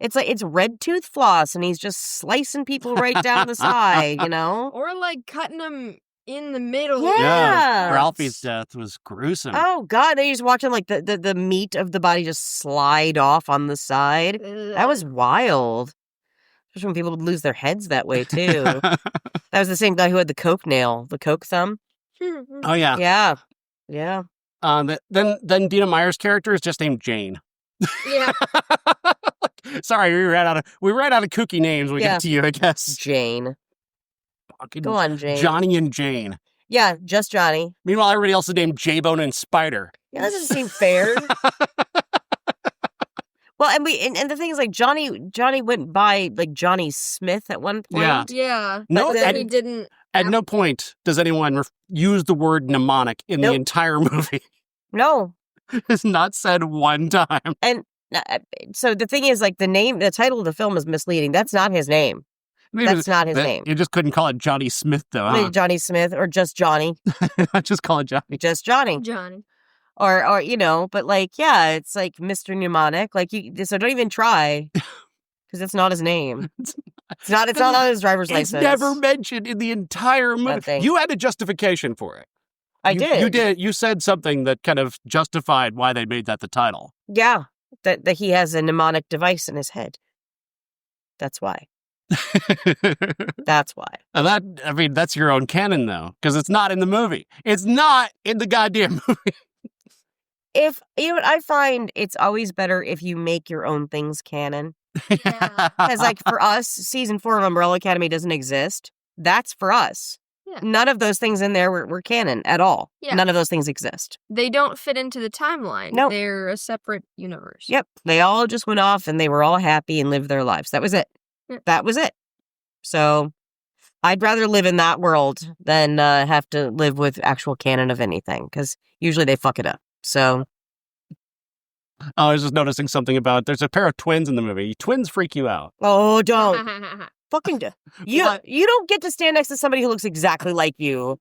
it's like it's red tooth floss, and he's just slicing people right down the side, you know? Or like cutting them in the middle. Yeah. Ralphie's death was gruesome. Oh, God. Then you're just watching, like, the meat of the body just slide off on the side. That was wild. Especially when people would lose their heads that way, too. That was the same guy who had the coke nail, the coke thumb. Oh, yeah. Yeah. Yeah. Then Dina Meyer's character is just named Jane. Yeah. Sorry, we ran out of kooky names. We get to you, I guess. Jane. Go on, Jane. Johnny and Jane. Yeah, just Johnny. Meanwhile, everybody else is named J-Bone and Spider. Yeah, that doesn't seem fair. Well, and the thing is, like, Johnny went by like Johnny Smith at one point. Yeah. Yeah. No, but then he didn't. At no point does anyone use the word mnemonic in the entire movie. No. It's not said one time. And so the thing is, like, the title of the film is misleading. That's not his name. That's not his name. You just couldn't call it Johnny Smith, though, huh? Johnny Smith or just Johnny. Just call it Johnny. Just Johnny. Johnny. Or you know, but like, yeah, it's like Mr. Mnemonic. Like, so don't even try, because it's not his name. It's not on his driver's license. It's never mentioned in the entire movie. Nothing. You had a justification for it. I did. You did. You said something that kind of justified why they made that the title. Yeah, that he has a mnemonic device in his head. That's why. That's why. And that's your own canon, though, because it's not in the movie. It's not in the goddamn movie. If you know what I find, it's always better if you make your own things canon. Because, like, for us, season 4 of Umbrella Academy doesn't exist. That's for us. Yeah. None of those things in there were canon at all. Yeah. None of those things exist. They don't fit into the timeline. Nope. They're a separate universe. Yep. They all just went off and they were all happy and lived their lives. That was it. Yeah. That was it. So I'd rather live in that world than have to live with actual canon of anything, because usually they fuck it up. So. I was just noticing something about there's a pair of twins in the movie. Twins freak you out. Oh, don't. Fucking you don't get to stand next to somebody who looks exactly like you.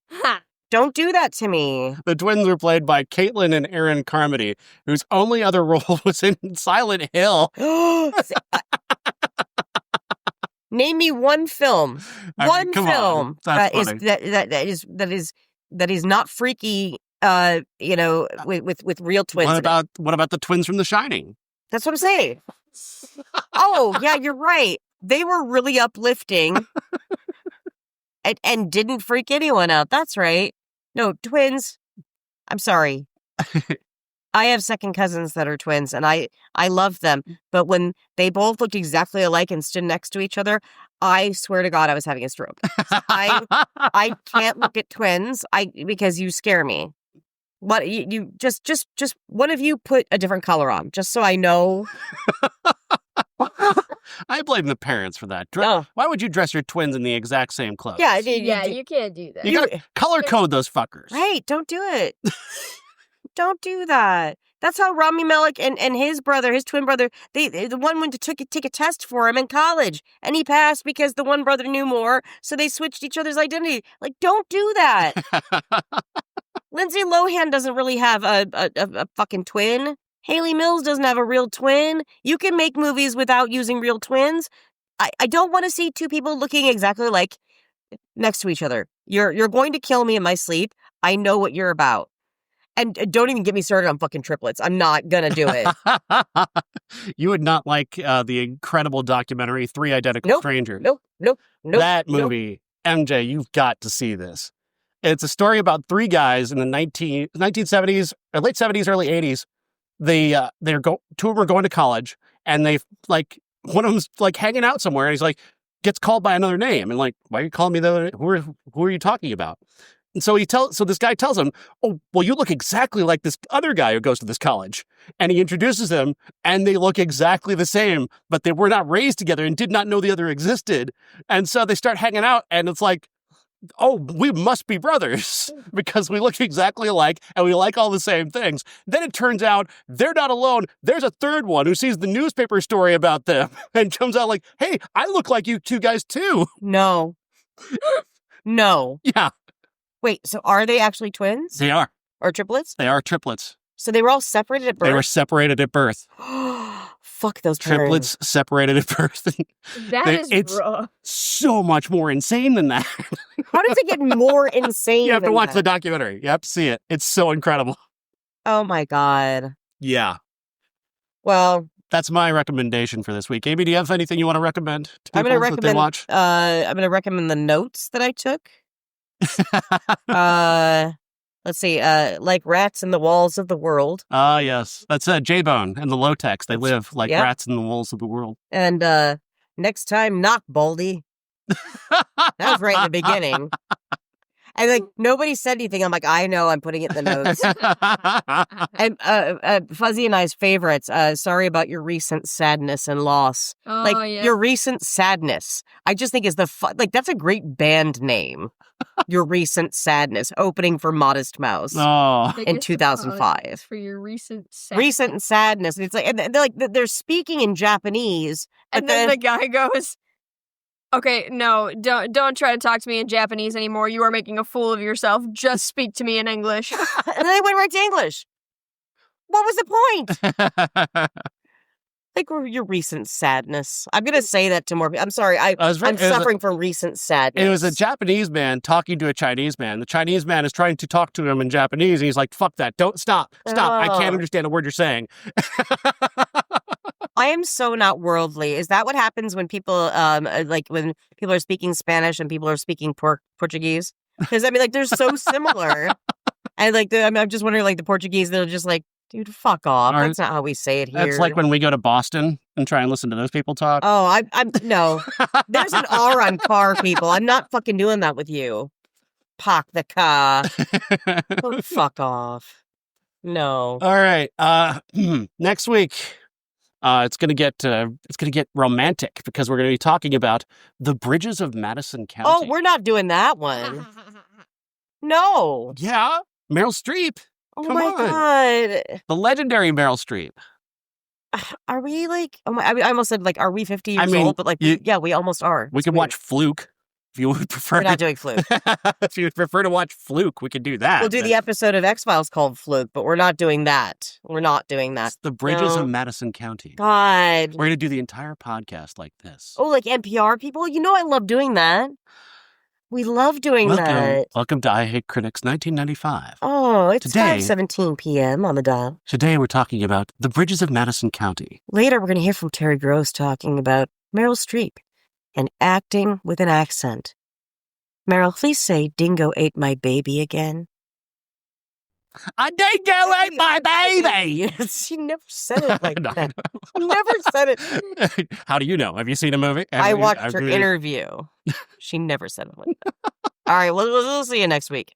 Don't do that to me. The twins were played by Caitlin and Aaron Carmody, whose only other role was in Silent Hill. Name me one film. One film that is not freaky. With real twins. What about the twins from The Shining? That's what I'm saying. Oh, yeah, you're right. They were really uplifting and didn't freak anyone out. That's right. No, twins. I'm sorry. I have second cousins that are twins, and I love them. But when they both looked exactly alike and stood next to each other, I swear to God I was having a stroke. I can't look at twins because you scare me. What you just one of you put a different color on, just so I know. I blame the parents for that. Oh. Why would you dress your twins in the exact same clothes? Yeah, you can't do that. You gotta color code those fuckers. Right, don't do it. Don't do that. That's how Rami Malek and his brother, his twin brother, the one went to take a test for him in college, and he passed because the one brother knew more, so they switched each other's identity. Like, don't do that. Lindsay Lohan doesn't really have a fucking twin. Haley Mills doesn't have a real twin. You can make movies without using real twins. I don't want to see two people looking exactly like next to each other. You're going to kill me in my sleep. I know what you're about. And don't even get me started on fucking triplets. I'm not gonna do it. You would not like the incredible documentary 3 Identical Strangers. Nope. That movie, MJ, you've got to see this. It's a story about 3 guys in the 1970s, or late 70s, early 80s. Two of them are going to college, and one of them's like hanging out somewhere, and he's like, gets called by another name, and like, why are you calling me the other name? Who are you talking about? And so this guy tells him, oh, well, you look exactly like this other guy who goes to this college. And he introduces them, and they look exactly the same, but they were not raised together and did not know the other existed. And so they start hanging out, and it's like, oh, we must be brothers because we look exactly alike and we like all the same things. Then it turns out they're not alone. There's a third one who sees the newspaper story about them and comes out like, hey, I look like you two guys too. No. No. Yeah. Wait, so are they actually twins? They are. Or triplets? They are triplets. So they were all separated at birth? They were separated at birth. Fuck those Triplets separated at birth. It's rough. So much more insane than that. How does it get more insane? You have to than watch that? the documentary. You have to see it. It's so incredible. Oh my God. Yeah. Well, that's my recommendation for this week. Amy, do you have anything you want to recommend to people I'm gonna that they watch? I'm going to recommend the notes that I took. Let's see. Like rats in the walls of the world. Ah, yes. That's J-Bone and the Low-Tex. They live like rats in the walls of the world. And next time, knock, Baldy. That was right in the beginning. And like nobody said anything. I'm like, I know, I'm putting it in the notes. And Fuzzy and I's favorites. Sorry about your recent sadness and loss. Oh, Your recent sadness. I just think is that's a great band name. Your recent sadness, opening for Modest Mouse in 2005. For your recent sadness. And it's like, and they're speaking in Japanese, and then the guy goes, "Okay, no, don't try to talk to me in Japanese anymore. You are making a fool of yourself. Just speak to me in English." And then they went right to English. What was the point? Like your recent sadness. I'm going to say that to more people. I'm sorry. I'm suffering from recent sadness. It was a Japanese man talking to a Chinese man. The Chinese man is trying to talk to him in Japanese. And he's like, fuck that. Don't stop. I can't understand a word you're saying. I am so not worldly. Is that what happens when people, when people are speaking Spanish and people are speaking Portuguese? Because, I mean, they're so similar. And, I'm just wondering, the Portuguese, they're just like, dude, fuck off. That's not how we say it here. That's like when we go to Boston and try and listen to those people talk. Oh, I'm no. There's an R on car, people. I'm not fucking doing that with you. Park the car. Oh, fuck off. No. All right. Next week, it's gonna get romantic because we're gonna be talking about the bridges of Madison County. Oh, we're not doing that one. No. Yeah, Meryl Streep. Oh Come my on. God. The legendary Meryl Streep. Are we I almost said are we 50 years old? But yeah, we almost are. We could watch Fluke if you would prefer. We're not doing Fluke. If you would prefer to watch Fluke, we could do that. We'll do the episode of X-Files called Fluke, but we're not doing that. We're not doing that. It's the bridges of Madison County. God. We're going to do the entire podcast like this. Oh, like NPR people? You know I love doing that. We love doing that. Welcome to I Hate Critics 1995. Oh, it's 5:17 p.m. on the dial. Today we're talking about the bridges of Madison County. Later we're going to hear from Terry Gross talking about Meryl Streep and acting with an accent. Meryl, please say Dingo ate my baby again. A dingo ate my baby! Yes, she never said it like that. Never said it. How do you know? Have you seen a movie? I watched her interview. She never said it like that. All right, we'll see you next week.